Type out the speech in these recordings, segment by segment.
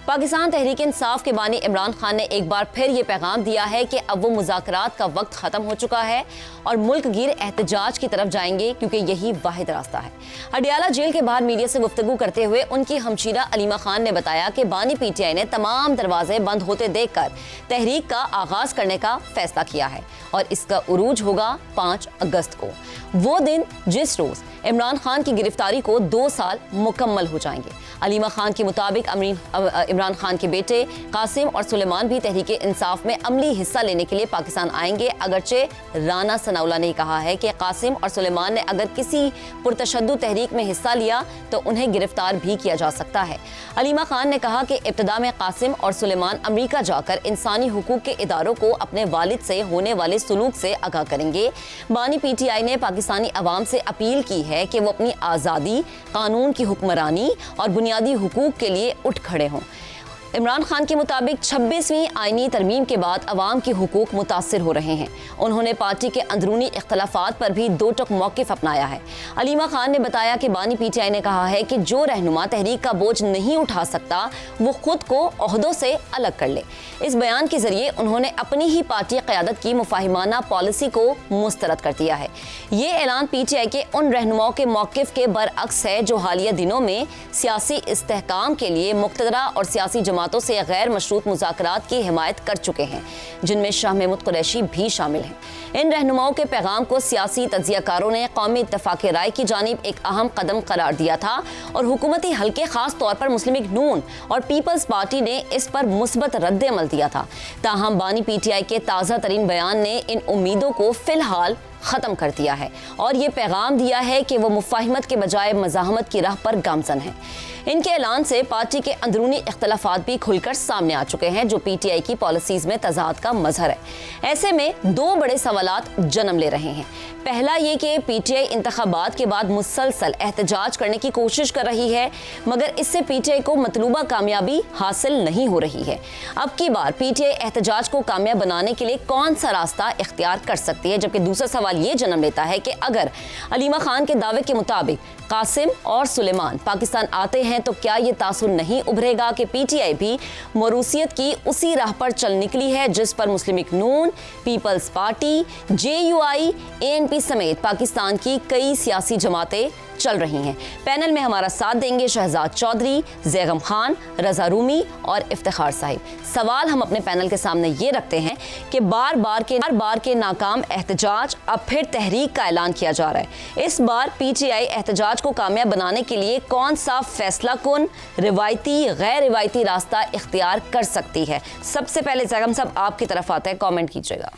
पाकिस्तान तहरीक इंसाफ के बानी इमरान खान ने एक बार फिर ये पैगाम दिया है कि अब वो मुज़ाकरात का वक्त ख़त्म हो चुका है और मुल्क गिर एहतजाज की तरफ जाएंगे, क्योंकि यही वाहिद रास्ता है। अडियाला जेल के बाहर मीडिया से गुफ्तगू करते हुए उनकी हमशीरा अलीमा खान ने बताया कि बानी पीटीआई ने तमाम दरवाजे बंद होते देखकर तहरीक का आगाज करने का फैसला किया है और इसका उरूज होगा 5 अगस्त को, वो दिन जिस रोज इमरान खान की गिरफ्तारी को 2 साल मुकम्मल हो जाएंगे। अलीमा खान के मुताबिक इमरान खान के बेटे कासिम और सुलेमान भी तहरीक इंसाफ में अमली हिस्सा लेने के लिए पाकिस्तान आएंगे। अगरचे राना सनाउल्लाह ने कहा है कि कासिम और सुलेमान ने अगर किसी पुरतशद्दुद तहरीक में हिस्सा लिया तो उन्हें गिरफ्तार भी किया जा सकता है। अलीमा खान ने कहा कि इब्तदा में कासिम और सुलेमान अमरीका जाकर इंसानी हुकूक के इदारों को अपने वालिद से होने वाले सुलूक से आगाह करेंगे। बानी पीटीआई ने पाकिस्तानी अवाम से अपील की है कि वो अपनी आज़ादी, कानून की हुक्मरानी और बुनियादी हुकूक के लिए उठ खड़े हों। इमरान खान के मुताबिक 26वीं आईनी तरमीम के बाद अवाम के हुकूक मुतासिर हो रहे हैं। उन्होंने पार्टी के अंदरूनी इख्तलाफात पर भी दो टक मौक़िफ़ अपनाया है। अलीमा खान ने बताया कि बानी पीटीआई ने कहा है कि जो रहनुमा तहरीक का बोझ नहीं उठा सकता वो खुद को ओहदों से अलग कर ले। इस बयान के जरिए उन्होंने अपनी ही पार्टी क़यादत की मुफाहिमाना पॉलिसी को मुस्तरद कर दिया है। ये ऐलान पीटीआई के उन रहनुमाओं के मौक़िफ़ के बरअक्स है जो हालिया दिनों में सियासी इस्तेहकाम के लिए मुक़तदरा और सियासी जमातों से गैर मशरूत मुज़ाकरात की हिमायत कर चुके हैं, जिनमें शाह महमूद कुरैशी भी शामिल हैं। इन रहनुमाओं के पैगाम को सियासी तज्ज़ियाकारों ने कौमी इत्तफ़ाक़ राय की जानिब एक अहम कदम करार दिया था और हुकूमती हल्के ख़ास तौर पर मुस्लिम लीग नून और पीपल्स पार्टी ने इस पर मुस्बत रद्द अमल दिया था। ताहम बानी पीटीआई के ताज़ा तरीन बयान ने इन उम्मीदों को फ़िलहाल ख़त्म कर दिया है और ये पैगाम दिया है कि वो मुफाहिमत के बजाय मज़ाहमत की राह पर गामज़न है। इनके ऐलान से पार्टी के अंदरूनी इख्तलाफात भी खुलकर सामने आ चुके हैं, जो पीटीआई की पॉलिसीज़ में तज़ाद का मज़हर है। ऐसे में 2 बड़े सवालात जन्म ले रहे हैं। पहला ये कि पीटीआई इंतखाबात के बाद मुसलसल एहतजाज करने की कोशिश कर रही है, मगर इससे पीटीआई को मतलूबा कामयाबी हासिल नहीं हो रही है। अब की बार पीटीआई एहतजाज को कामयाब बनाने के लिए कौन सा रास्ता इख्तियार कर सकती है। जबकि दूसरा सवाल ये जन्म लेता है कि अगर अलीमा खान के दावे के मुताबिक कासिम और सुलेमान पाकिस्तान आते हैं तो क्या ये तासुर नहीं उभरेगा कि पीटीआई भी मरूसियत की उसी राह पर चल निकली है जिस पर मुस्लिम लीग नून, पीपल्स पार्टी, जेयूआई, एएनपी समेत पाकिस्तान की कई सियासी जमातें चल रही हैं। पैनल में हमारा साथ देंगे शहजाद चौधरी, ज़ैगम खान, रजा रूमी और इफ्तिखार साहिब। सवाल हम अपने पैनल के सामने ये रखते हैं कि बार बार के नाकाम एहतजाज अब फिर तहरीक का ऐलान किया जा रहा है। इस बार पीटीआई एहतजाज को कामयाब बनाने के लिए कौन सा फैसला कुन, रिवायती, गैर रिवायती रास्ता इख्तियार कर सकती है। सबसे पहले ज़ैगम साहब आपकी तरफ आते हैं, कॉमेंट कीजिएगा।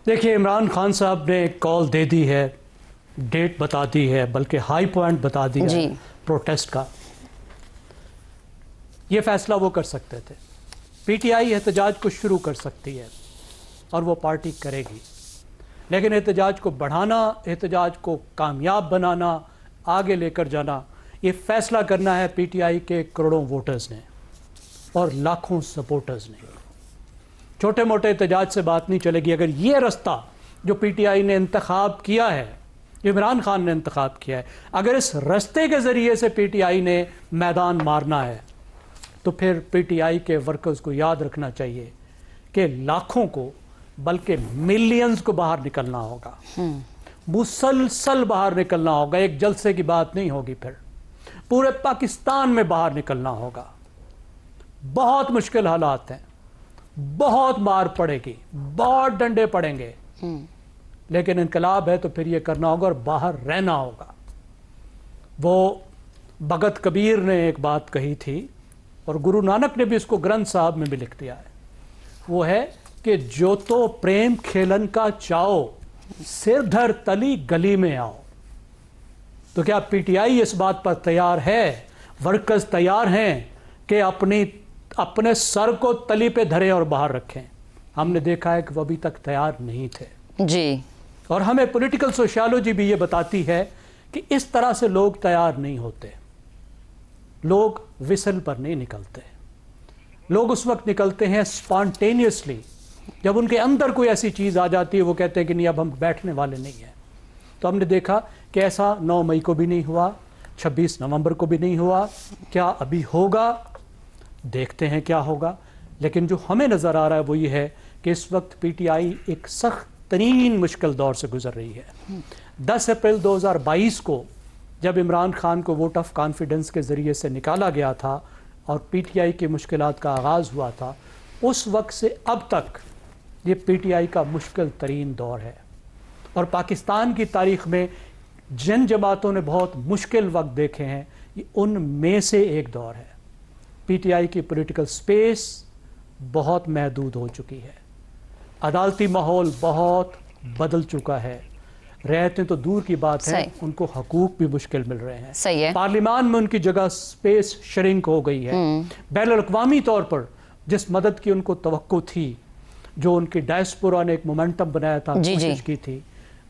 देखिए, इमरान खान साहब ने एक कॉल दे दी है, डेट बता दी है, बल्कि हाई पॉइंट बता दिया है प्रोटेस्ट का। ये फैसला वो कर सकते थे। पीटीआई एहतजाज को शुरू कर सकती है और वो पार्टी करेगी, लेकिन एहतजाज को बढ़ाना, एहतजाज को कामयाब बनाना, आगे लेकर जाना, ये फैसला करना है पीटीआई के करोड़ों वोटर्स ने और लाखों सपोर्टर्स ने। छोटे मोटे एहतजाज से बात नहीं चलेगी। अगर ये रास्ता जो पीटीआई ने इंतखाब किया है, इमरान खान ने इंतखाब किया है, अगर इस रास्ते के ज़रिए से पीटीआई ने मैदान मारना है तो फिर पीटीआई के वर्कर्स को याद रखना चाहिए कि लाखों को, बल्कि मिलियंस को बाहर निकलना होगा, मुसलसल बाहर निकलना होगा। एक जलसे की बात नहीं होगी, फिर पूरे पाकिस्तान में बाहर निकलना होगा। बहुत मुश्किल हालात हैं, बहुत मार पड़ेगी, बहुत डंडे पड़ेंगे, लेकिन इनकलाब है तो फिर ये करना होगा और बाहर रहना होगा। वो भगत कबीर ने एक बात कही थी और गुरु नानक ने भी इसको ग्रंथ साहब में भी लिख दिया है। वो है कि जो तो प्रेम खेलन का चाओ, सिर धर तली गली में आओ। तो क्या पीटीआई इस बात पर तैयार है, वर्कर्स तैयार हैं कि अपने सर को तली पे धरे और बाहर रखें? हमने देखा है कि वो अभी तक तैयार नहीं थे जी। और हमें पॉलिटिकल सोशियोलॉजी भी ये बताती है कि इस तरह से लोग तैयार नहीं होते। लोग विसल पर नहीं निकलते, लोग उस वक्त निकलते हैं स्पॉन्टेनियसली जब उनके अंदर कोई ऐसी चीज़ आ जाती है, वो कहते हैं कि नहीं, अब हम बैठने वाले नहीं हैं। तो हमने देखा कि ऐसा 9 मई को भी नहीं हुआ, 26 नवंबर को भी नहीं हुआ, क्या अभी होगा? देखते हैं क्या होगा। लेकिन जो हमें नज़र आ रहा है वो ये है कि इस वक्त पीटीआई एक सख्त तरीन मुश्किल दौर से गुजर रही है। 10 अप्रैल 2022 को जब इमरान खान को वोट ऑफ कॉन्फिडेंस के ज़रिए से निकाला गया था और पीटीआई की मुश्किलात का आगाज़ हुआ था, उस वक्त से अब तक ये पीटीआई का मुश्किल तरीन दौर है। और पाकिस्तान की तारीख़ में जिन जमातों ने बहुत मुश्किल वक्त देखे हैं, ये उनमें से एक दौर है। पीटीआई की पॉलिटिकल स्पेस बहुत महदूद हो चुकी है, अदालती माहौल बहुत बदल चुका है, रहते तो दूर की बात है, उनको हकूक भी मुश्किल मिल रहे हैं। सही है। पार्लियामान में उनकी जगह स्पेस श्रिंक हो गई है। बैनुल-अक़वामी तौर पर जिस मदद की उनको तवक्को थी, जो उनकी डायस्पोरा ने एक मोमेंटम बनाया था, कोशिश की थी,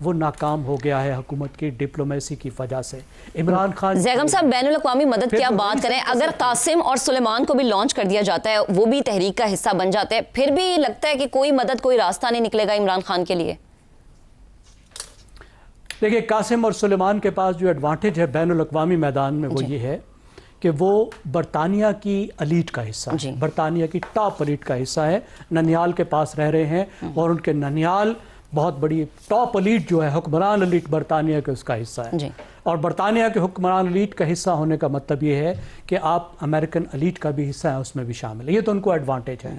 वो नाकाम हो गया है हुकूमत की डिप्लोमेसी की वजह से। इमरान खान ज़ैगम साहब, बैनुल-अक़वामी मदद की आप बात करें, अगर कासिम और सुलेमान को भी लॉन्च कर दिया जाता है, वो भी तहरीक का हिस्सा बन जाते हैं, फिर भी लगता है कि कोई मदद, कोई रास्ता नहीं निकलेगा इमरान खान के लिए। देखिए, कासिम और सुलेमान के पास जो एडवांटेज है बैनुल-अक़वामी मैदान में वो ये है कि वो बरतानिया की अलीट का हिस्सा है, बरतानिया की टॉप अलीट का हिस्सा है। ननिहाल के पास रह रहे हैं और उनके ननिहाल बहुत बड़ी टॉप अलीट जो है, हुक्मरान अलीट बरतानिया के उसका हिस्सा है। और बरतानिया के हुक्मरान अलीट का हिस्सा होने का मतलब ये है कि आप अमेरिकन अलीट का भी हिस्सा है, उसमें भी शामिल है। ये तो उनको एडवांटेज है,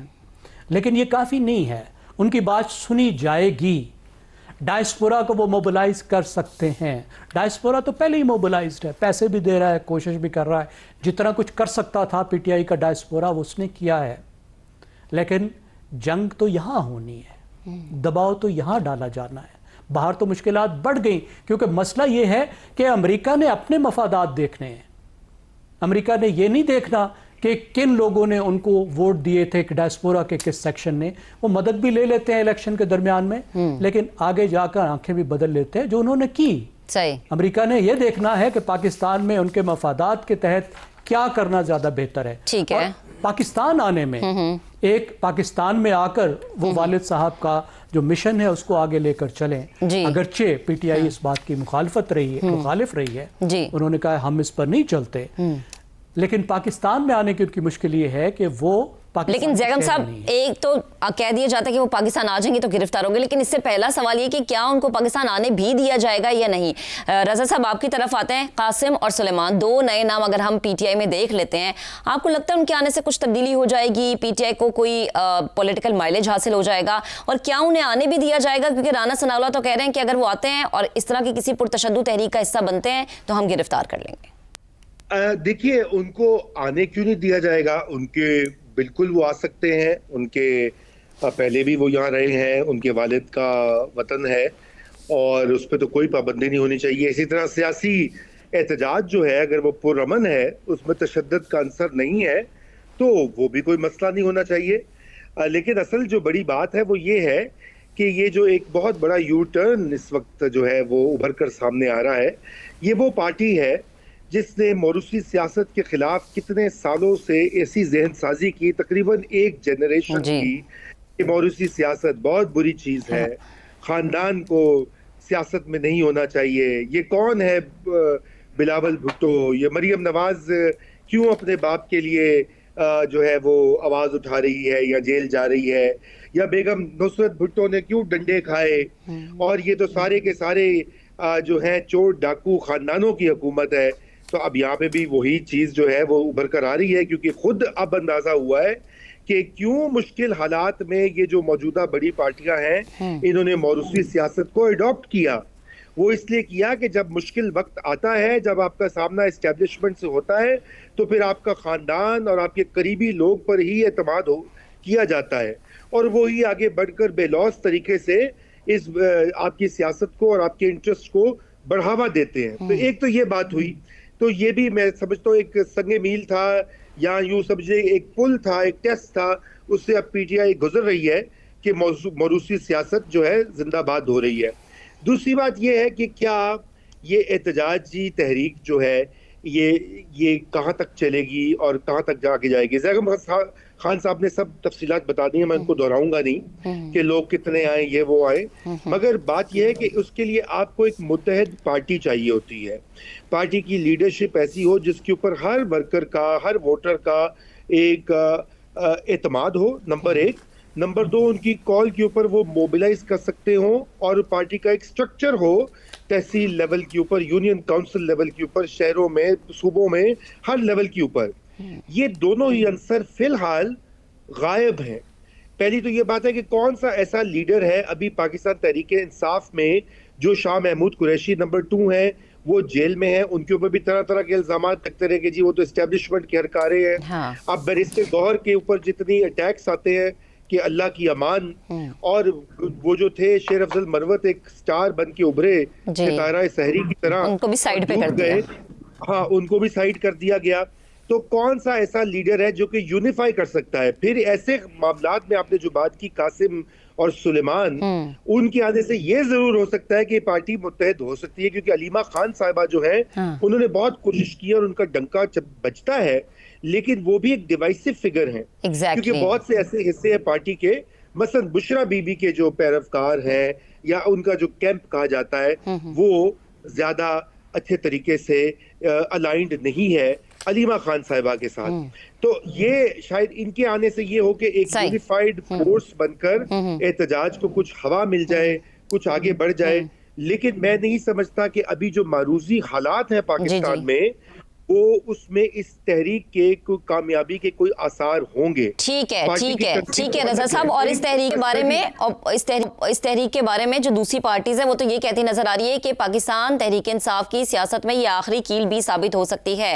लेकिन ये काफ़ी नहीं है। उनकी बात सुनी जाएगी, डायस्पोरा को वो मोबिलाइज कर सकते हैं। डायस्पोरा तो पहले ही मोबिलाइज्ड है, पैसे भी दे रहा है, कोशिश भी कर रहा है, जितना कुछ कर सकता था पीटीआई का डायस्पोरा वो उसने किया है। लेकिन जंग तो यहाँ होनी है, दबाव तो यहाँ डाला जाना है। बाहर तो मुश्किलात बढ़ गई, क्योंकि मसला ये है कि अमेरिका ने अपने मफादात देखने हैं। अमेरिका ने ये नहीं देखना कि किन लोगों ने उनको वोट दिए थे, कि डायस्पोरा के किस सेक्शन ने। वो मदद भी ले लेते हैं इलेक्शन के दरमियान में, लेकिन आगे जाकर आंखें भी बदल लेते हैं जो उन्होंने की। सही। अमेरिका ने यह देखना है कि पाकिस्तान में उनके मफादात के तहत क्या करना ज्यादा बेहतर है। ठीक है। पाकिस्तान आने में, एक पाकिस्तान में आकर वो वालिद साहब का जो मिशन है उसको आगे लेकर चलें। अगरचे पीटीआई इस बात की मुखालिफ रही है, उन्होंने कहा हम इस पर नहीं चलते, लेकिन पाकिस्तान में आने की उनकी मुश्किल ये है कि वो लेकिन ज़ैगम साहब, एक तो कह दिया जाता है कि वो पाकिस्तान आ जाएंगे तो गिरफ्तार होंगे, लेकिन इससे पहला सवाल ये कि क्या उनको पाकिस्तान आने भी दिया जाएगा या नहीं। रजा साहब, आपकी तरफ आते हैं। कासिम और सुलेमान, दो नए नाम अगर हम पीटीआई में देख लेते हैं, आपको लगता है उनके आने से कुछ तब्दीली हो जाएगी, पीटीआई को कोई पॉलिटिकल माइलेज हासिल हो जाएगा, और क्या उन्हें आने भी दिया जाएगा? क्योंकि राना सनाउल्लाह तो कह रहे हैं कि अगर वो आते हैं और इस तरह की किसी पुरतशद्दुद तहरीक का हिस्सा बनते हैं तो हम गिरफ्तार कर लेंगे। देखिए, उनको आने क्यों नहीं दिया जाएगा? उनके बिल्कुल वो आ सकते हैं, उनके पहले भी वो यहाँ रहे हैं, उनके वालिद का वतन है और उस पर तो कोई पाबंदी नहीं होनी चाहिए। इसी तरह सियासी एहतजाज जो है, अगर वो पुरअमन है, उसमें तशद्दुद का अंसर नहीं है, तो वो भी कोई मसला नहीं होना चाहिए। लेकिन असल जो बड़ी बात है वो ये है कि ये जो एक बहुत बड़ा यू टर्न इस वक्त जो है वो उभर कर सामने आ रहा है, ये वो पार्टी है जिसने मौरूसी सियासत के खिलाफ कितने सालों से ऐसी जहन साजी की, तकरीबन एक जनरेशन की, कि मौरूसी सियासत बहुत बुरी चीज़ है, ख़ानदान को सियासत में नहीं होना चाहिए। ये कौन है बिलावल भुट्टो? ये मरियम नवाज क्यों अपने बाप के लिए जो है वो आवाज़ उठा रही है या जेल जा रही है? या बेगम नुसरत भुट्टो ने क्यों डंडे खाए? और ये तो सारे के सारे जो हैं चोर डाकू ख़ानदानों की हुकूमत है। तो अब यहाँ पे भी वही चीज़ जो है वो उभर कर आ रही है, क्योंकि खुद अब अंदाज़ा हुआ है कि क्यों मुश्किल हालात में ये जो मौजूदा बड़ी पार्टियां हैं, इन्होंने मौरूसी सियासत को अडॉप्ट किया। वो इसलिए किया कि जब मुश्किल वक्त आता है, जब आपका सामना इस्टेब्लिशमेंट से होता है, तो फिर आपका ख़ानदान और आपके करीबी लोग पर ही एतमाद किया जाता है, और वो ही आगे बढ़कर बेलौस तरीके से इस आपकी सियासत को और आपके इंटरेस्ट को बढ़ावा देते हैं। तो एक तो ये बात हुई, तो ये भी मैं समझता हूँ एक संगे मील था, या यूँ समझे एक पुल था, एक टेस्ट था, उससे अब पीटीआई गुजर रही है कि मौरूसी सियासत जो है जिंदाबाद हो रही है। दूसरी बात ये है कि क्या ये एहतजाजी तहरीक जो है, ये कहाँ तक चलेगी और कहाँ तक जाके जाएगी। जैगम खान साहब ने सब तफसीलात बता दी हैं, मैं उनको दोहराऊंगा नहीं कि लोग कितने आए, ये वो आए, मगर बात यह है कि उसके लिए आपको एक मुत्तहद पार्टी चाहिए होती है। पार्टी की लीडरशिप ऐसी हो जिसके ऊपर हर वर्कर का, हर वोटर का एक एतमाद हो, नंबर एक। नंबर दो, उनकी कॉल के ऊपर वो मोबिलाइज कर सकते हो और पार्टी का एक स्ट्रक्चर हो, तहसील लेवल के ऊपर, यूनियन काउंसिल लेवल के ऊपर, शहरों में, सूबों में, हर लेवल के ऊपर। ये दोनों ही अंसर फिलहाल गायब हैं। पहली तो ये बात है कि कौन सा ऐसा लीडर है अभी पाकिस्तान तहरीक-ए-इंसाफ में जो शाह महमूद कुरैशी नंबर 2 है, वो जेल में है, उनके ऊपर भी तरह तरह के इल्जाम लगते रहे कि जी वो तो एस्टेब्लिशमेंट के हरकारे हैं। हाँ। अब बैरिस्टर गौहर के ऊपर जितनी अटैक्स आते हैं कि अल्लाह की अमान, और वो जो थे शेर अफजल मरवत एक स्टार बन के उभरे सितारा सहरी की तरह, उनको भी साइड पे कर दिया। हाँ, उनको भी साइड कर दिया गया। तो कौन सा ऐसा लीडर है जो कि यूनिफाई कर सकता है? फिर ऐसे मामलात में आपने जो बात की कासिम और सुलेमान, उनके आने से ये जरूर हो सकता है कि पार्टी मुत्तहद हो सकती है, क्योंकि अलीमा खान साहिबा जो है उन्होंने बहुत कोशिश की और उनका डंका बजता है, लेकिन वो भी एक डिवाइसिव फिगर है। क्योंकि बहुत से ऐसे हिस्से हैं पार्टी के, मसलन बुशरा बीबी के जो पैरवकार हैं या उनका जो कैंप कहा जाता है, वो ज्यादा अच्छे तरीके से अलाइंड नहीं है अलीमा खान साहिबा के साथ। तो ये शायद इनके आने से ये हो कि एक यूनिफाइड फोर्स बनकर एहतजाज को कुछ हवा मिल जाए, कुछ आगे बढ़ जाए। लेकिन मैं नहीं समझता कि अभी जो मारूजी हालात हैं पाकिस्तान में, वो उसमें इस तहरीक के कामयाबी के कोई आसार होंगे। ठीक है रजा साहब। और इस तहरीक के बारे में, और इस तहरीक के बारे में जो दूसरी पार्टीज है वो तो ये कहती नजर आ रही है कि पाकिस्तान तहरीक इंसाफ की सियासत में ये आखिरी कील भी साबित हो सकती है।